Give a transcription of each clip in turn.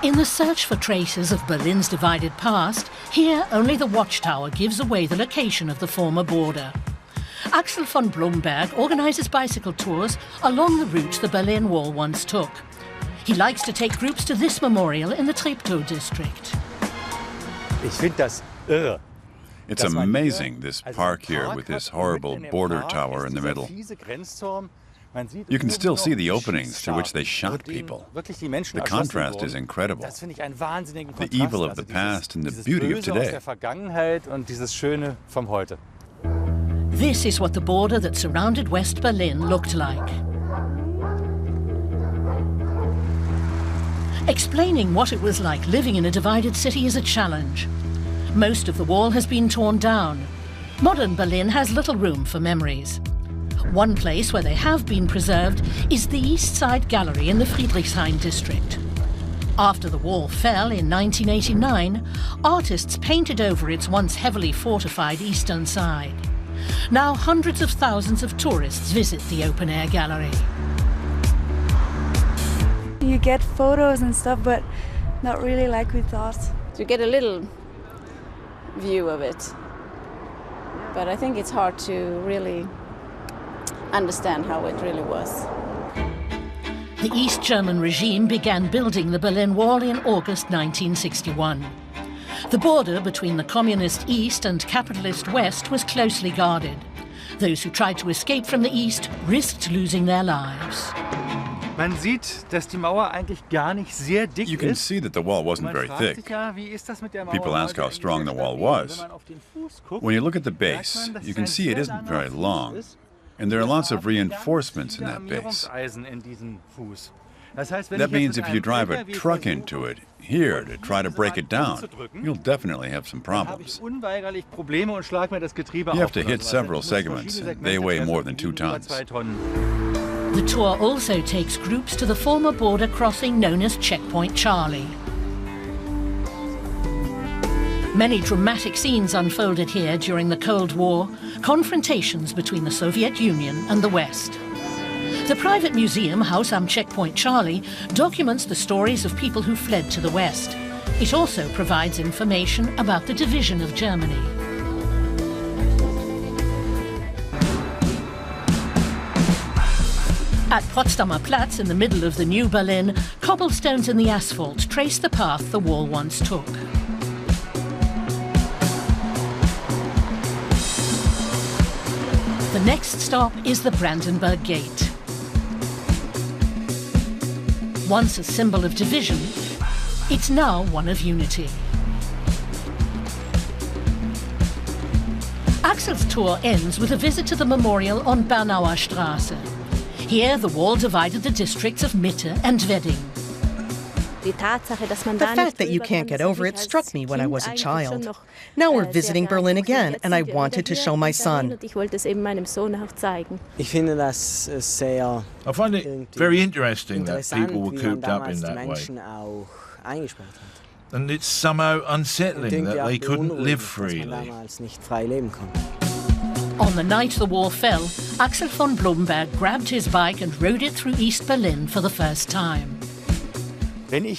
In the search for traces of Berlin's divided past, here only the watchtower gives away the location of the former border. Axel von Blomberg organizes bicycle tours along the route the Berlin Wall once took. He likes to take groups to this memorial in the Treptow district. Ich finde das irre. It's amazing, this park here with this horrible border tower in the middle. You can still see the openings through which they shot people. The contrast is incredible. The evil of the past and the beauty of today. This is what the border that surrounded West Berlin looked like. Explaining what it was like living in a divided city is a challenge. Most of the wall has been torn down. Modern Berlin has little room for memories. One place where they have been preserved is the East Side Gallery in the Friedrichshain district. After the wall fell in 1989, artists painted over its once heavily fortified eastern side. Now hundreds of thousands of tourists visit the open-air gallery. You get photos and stuff, but not really like we thought. You get a little view of it, but I think it's hard to really understand how it really was. The East German regime began building the Berlin Wall in August 1961. The border between the communist East and capitalist West was closely guarded. Those who tried to escape from the East risked losing their lives. Man sieht, dass die Mauer eigentlich gar nicht sehr dick ist. You can see that the wall wasn't very thick. People ask how strong the wall was. When you look at the base, you can see it isn't very long. And there are lots of reinforcements in that base. That means if you drive a truck into it here to try to break it down, you'll definitely have some problems. You have to hit several segments. They weigh more than 2 tons. The tour also takes groups to the former border crossing known as Checkpoint Charlie. Many dramatic scenes unfolded here during the Cold War, confrontations between the Soviet Union and the West. The private museum, House am Checkpoint Charlie, documents the stories of people who fled to the West. It also provides information about the division of Germany. At Potsdamer Platz, in the middle of the new Berlin, cobblestones in the asphalt trace the path the wall once took. The next stop is the Brandenburg Gate. Once a symbol of division, it's now one of unity. Axel's tour ends with a visit to the memorial on Bernauer Straße. Here, the wall divided the districts of Mitte and Wedding. The fact that you can't get over it struck me when I was a child. Now we're visiting Berlin again, and I wanted to show my son. I find it very interesting that people were cooped up in that way. And it's somehow unsettling that they couldn't live freely. On the night the wall fell, Axel von Blomberg grabbed his bike and rode it through East Berlin for the first time. When I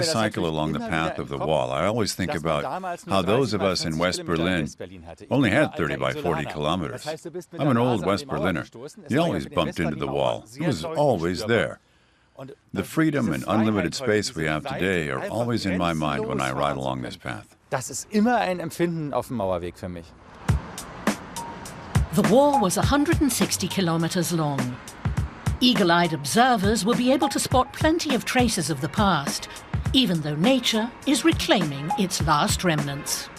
cycle along the path of the wall, I always think about how those of us in West Berlin only had 30 by 40 kilometers. I'm an old West Berliner. You always bumped into the wall. It was always there. The freedom and unlimited space we have today are always in my mind when I ride along this path. Das ist immer ein Empfinden auf dem Mauerweg für mich. The wall was 160 kilometers long. Eagle-eyed observers will be able to spot plenty of traces of the past, even though nature is reclaiming its last remnants.